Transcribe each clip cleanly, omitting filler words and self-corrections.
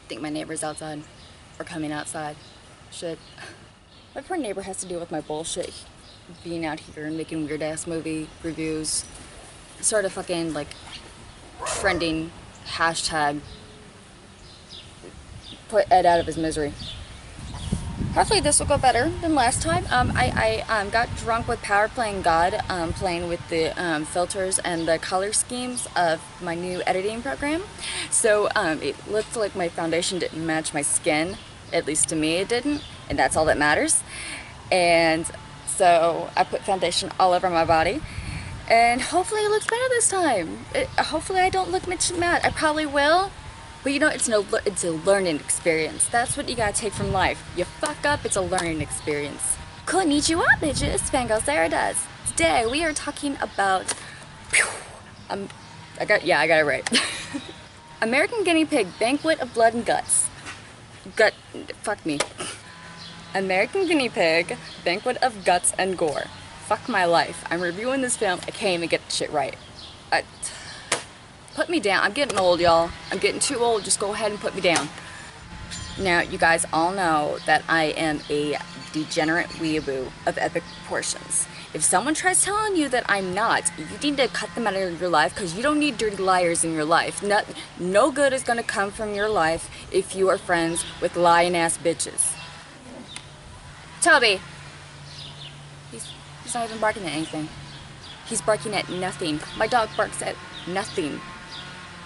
think my neighbor's outside. Or coming outside. Shit. My poor neighbor has to deal with my bullshit. Being out here and making weird ass movie reviews. Sort of fucking like trending hashtag put Ed out of his misery. Hopefully this will go better than last time. I got drunk with Power Playing God, playing with the filters and the color schemes of my new editing program. So it looked like my foundation didn't match my skin, at least to me it didn't, and that's all that matters. And so I put foundation all over my body, and hopefully it looks better this time. Hopefully I don't look much mad. I probably will. But you know, it's a learning experience. That's what you gotta take from life. You fuck up, it's a learning experience. Konnichiwa, bitches. Fangirl Sarah does. Today we are talking about. I got it right. American Guinea Pig Banquet of Blood and Guts. Fuck me. American Guinea Pig Banquet of Guts and Gore. Fuck my life. I'm reviewing this film. I can't even get the shit right. Put me down. I'm getting old, y'all. I'm getting too old. Just go ahead and put me down. Now, you guys all know that I am a degenerate weeaboo of epic proportions. If someone tries telling you that I'm not, you need to cut them out of your life because you don't need dirty liars in your life. No good is going to come from your life if you are friends with lying-ass bitches. Toby. He's not even barking at anything. He's barking at nothing. My dog barks at nothing.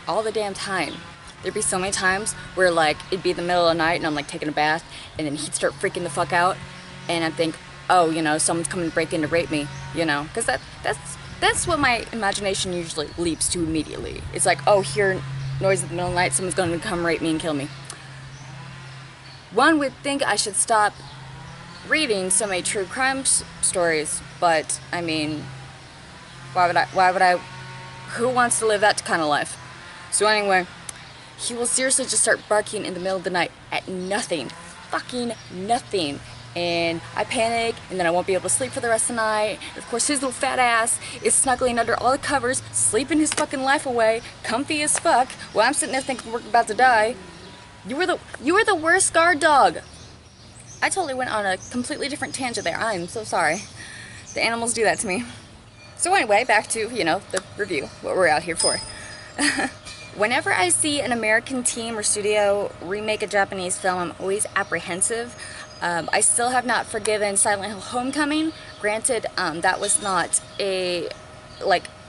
All the damn time. There'd be so many times where like it'd be the middle of the night and I'm like taking a bath and then he'd start freaking the fuck out and I'd think, oh, you know, someone's coming to break in to rape me, you know, because that's what my imagination usually leaps to immediately. It's like, oh, hear noise in the middle of the night, someone's going to come rape me and kill me. One would think I should stop reading so many true crime stories, but I mean, why would I, who wants to live that kind of life? So anyway, he will seriously just start barking in the middle of the night at nothing. Fucking nothing. And I panic, and then I won't be able to sleep for the rest of the night. And of course, his little fat ass is snuggling under all the covers, sleeping his fucking life away, comfy as fuck, while I'm sitting there thinking we're about to die. You were the worst guard dog. I totally went on a completely different tangent there. I'm so sorry. The animals do that to me. So anyway, back to, you know, the review, what we're out here for. Whenever I see an American team or studio remake a Japanese film, I'm always apprehensive. I still have not forgiven Silent Hill Homecoming. Granted, that was not a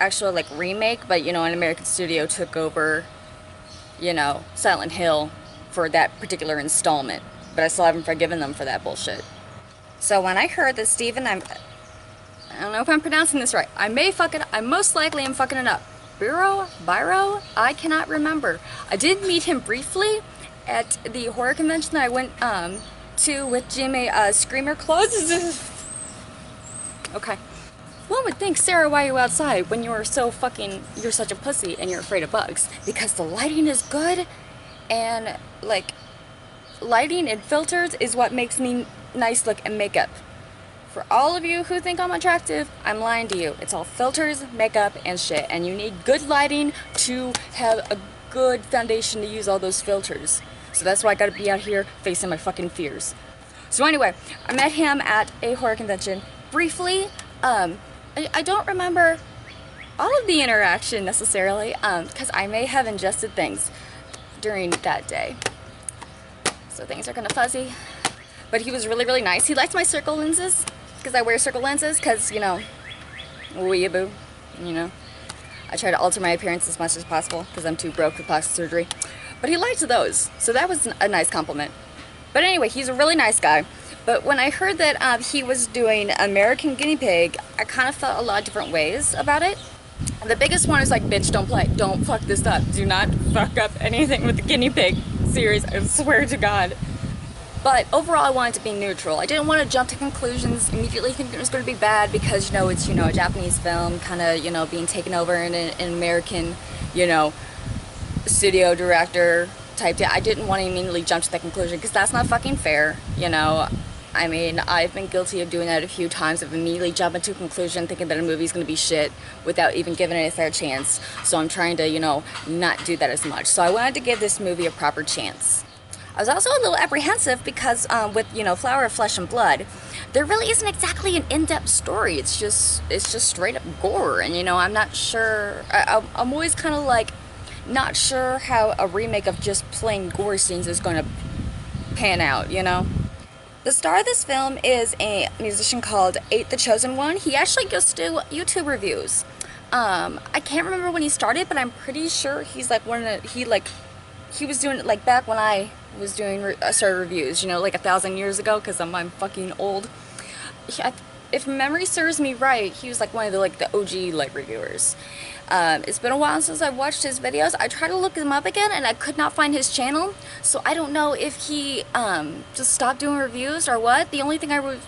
actual remake, but you know, an American studio took over, you know, Silent Hill for that particular installment. But I still haven't forgiven them for that bullshit. So when I heard that I don't know if I'm pronouncing this right. I may fuck it up. I most likely am fucking it up. Biro? I cannot remember. I did meet him briefly at the horror convention that I went to with Jimmy Screamer clothes. Okay. One would think, Sarah, why are you outside when you're such a pussy and you're afraid of bugs? Because the lighting is good and like lighting and filters is what makes me nice look and makeup. For all of you who think I'm attractive, I'm lying to you. It's all filters, makeup, and shit. And you need good lighting to have a good foundation to use all those filters. So that's why I gotta be out here facing my fucking fears. So anyway, I met him at a horror convention briefly. I don't remember all of the interaction necessarily, because I may have ingested things during that day. So things are kind of fuzzy. But he was really, really nice. He liked my circle lenses, because I wear circle lenses, because, you know, weeaboo, you know. I try to alter my appearance as much as possible, because I'm too broke for plastic surgery. But he liked those, so that was a nice compliment. But anyway, he's a really nice guy. But when I heard that he was doing American Guinea Pig, I kind of felt a lot of different ways about it. The biggest one is like, bitch, don't fuck this up. Do not fuck up anything with the Guinea Pig series, I swear to God. But overall, I wanted to be neutral. I didn't want to jump to conclusions, immediately thinking it was going to be bad because, you know, it's, you know, a Japanese film kind of, you know, being taken over in an American, you know, studio director type thing. I didn't want to immediately jump to that conclusion because that's not fucking fair, you know. I mean, I've been guilty of doing that a few times, of immediately jumping to a conclusion thinking that a movie's going to be shit without even giving it a fair chance. So I'm trying to, you know, not do that as much. So I wanted to give this movie a proper chance. I was also a little apprehensive because with, you know, Flower of Flesh and Blood, there really isn't exactly an in-depth story. It's just straight up gore, and you know, I'm not sure. I'm always kind of like not sure how a remake of just plain gore scenes is going to pan out, you know. The star of this film is a musician called 8 the Chosen One. He actually used to do YouTube reviews. I can't remember when he started, but I'm pretty sure he's like one of the, he was doing it like back when I was doing started reviews, you know, like 1,000 years ago, because I'm fucking old. If memory serves me right, he was like one of the OG like reviewers. It's been a while since I've watched his videos. I tried to look him up again and I could not find his channel, so I don't know if he just stopped doing reviews or what. The only thing I was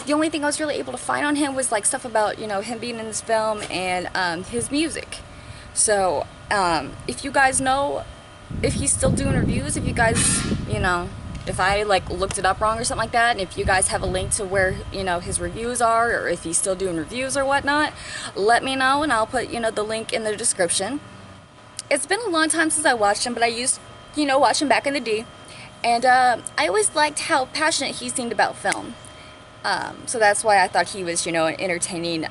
the only thing I was really able to find on him was like stuff about, you know, him being in this film and his music. So if you guys know if he's still doing reviews, if you guys, you know, if I like looked it up wrong or something like that, and if you guys have a link to where, you know, his reviews are, or if he's still doing reviews or whatnot, let me know and I'll put, you know, the link in the description. It's been a long time since I watched him, but I used, you know, watch him back in the day, and I always liked how passionate he seemed about film. So that's why I thought he was, you know, an entertaining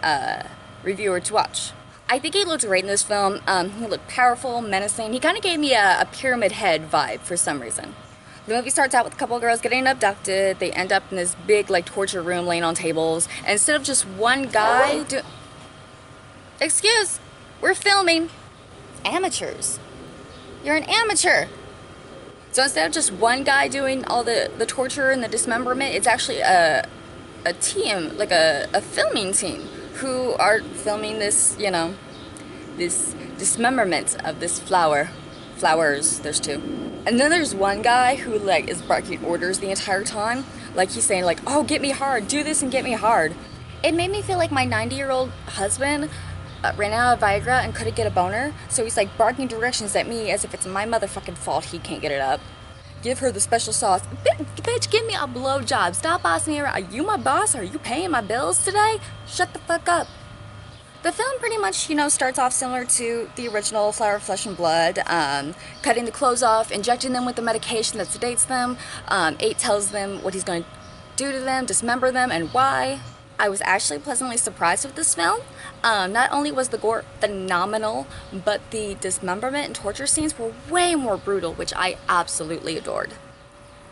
reviewer to watch. I think he looked great in this film. He looked powerful, menacing. He kind of gave me a Pyramid Head vibe for some reason. The movie starts out with a couple of girls getting abducted. They end up in this big, like, torture room laying on tables. And instead of just one guy Excuse, we're filming. Amateurs. You're an amateur. So instead of just one guy doing all the torture and the dismemberment, it's actually a team, like a filming team, who are filming this, you know, this dismemberment of this flowers, there's two. And then there's one guy who like is barking orders the entire time, like he's saying like, oh, get me hard, do this and get me hard. It made me feel like my 90-year-old husband ran out of Viagra and couldn't get a boner, so he's like barking directions at me as if it's my motherfucking fault he can't get it up. Give her the special sauce. Bitch, give me a blowjob. Stop bossing me around. Are you my boss? Are you paying my bills today? Shut the fuck up. The film pretty much, you know, starts off similar to the original Flower of Flesh and Blood, cutting the clothes off, injecting them with the medication that sedates them. 8 tells them what he's going to do to them, dismember them, and why. I was actually pleasantly surprised with this film. Not only was the gore phenomenal, but the dismemberment and torture scenes were way more brutal, which I absolutely adored.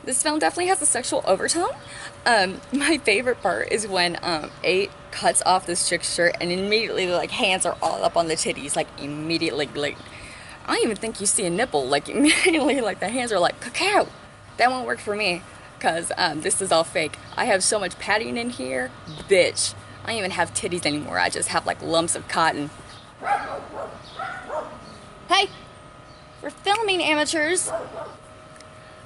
This film definitely has a sexual overtone. My favorite part is when 8 cuts off this chick's shirt and immediately like hands are all up on the titties, like immediately, like I don't even think you see a nipple, like immediately like the hands are like cacao. That won't work for me, because this is all fake. I have so much padding in here, bitch. I don't even have titties anymore, I just have like lumps of cotton. Hey, we're filming, amateurs.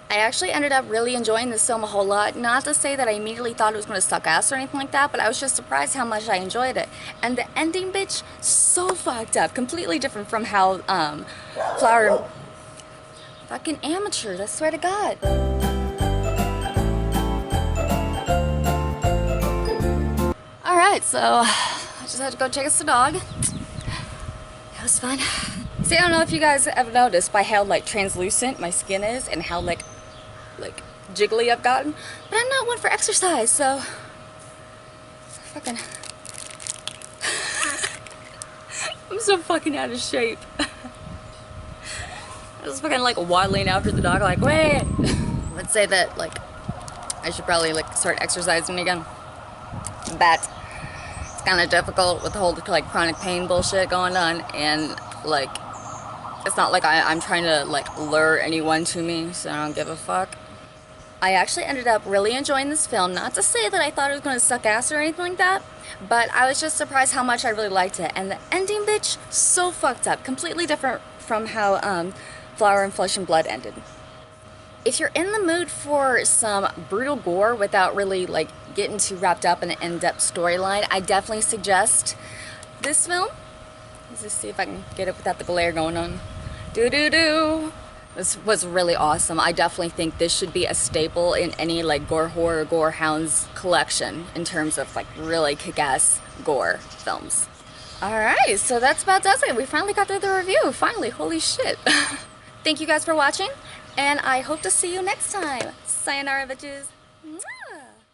I actually ended up really enjoying this film a whole lot. Not to say that I immediately thought it was going to suck ass or anything like that, but I was just surprised how much I enjoyed it. And the ending, bitch, so fucked up. Completely different from how Flower... Fucking amateurs, I swear to God. Alright, so I just had to go chase the dog. It was fun. See, I don't know if you guys ever noticed by how like translucent my skin is and how like jiggly I've gotten, but I'm not one for exercise, so fucking I'm so fucking out of shape. I was fucking like waddling after the dog like, wait. Let's say that like I should probably like start exercising again, but it's kind of difficult with the whole like chronic pain bullshit going on, and like it's not like I'm trying to like lure anyone to me, so I don't give a fuck. I actually ended up really enjoying this film. Not to say that I thought it was going to suck ass or anything like that, but I was just surprised how much I really liked it. And the ending, bitch, so fucked up. Completely different from how Flower and Flesh and Blood ended. If you're in the mood for some brutal gore without really like getting too wrapped up in an in-depth storyline, I definitely suggest this film. Let's just see if I can get it without the glare going on. Doo-doo-doo. This was really awesome. I definitely think this should be a staple in any like gore horror, gore hounds collection in terms of like really kick-ass gore films. Alright, so that's about does it. We finally got through the review. Finally, holy shit. thank you guys for watching, and I hope to see you next time. Sayonara, bitches. Mwah.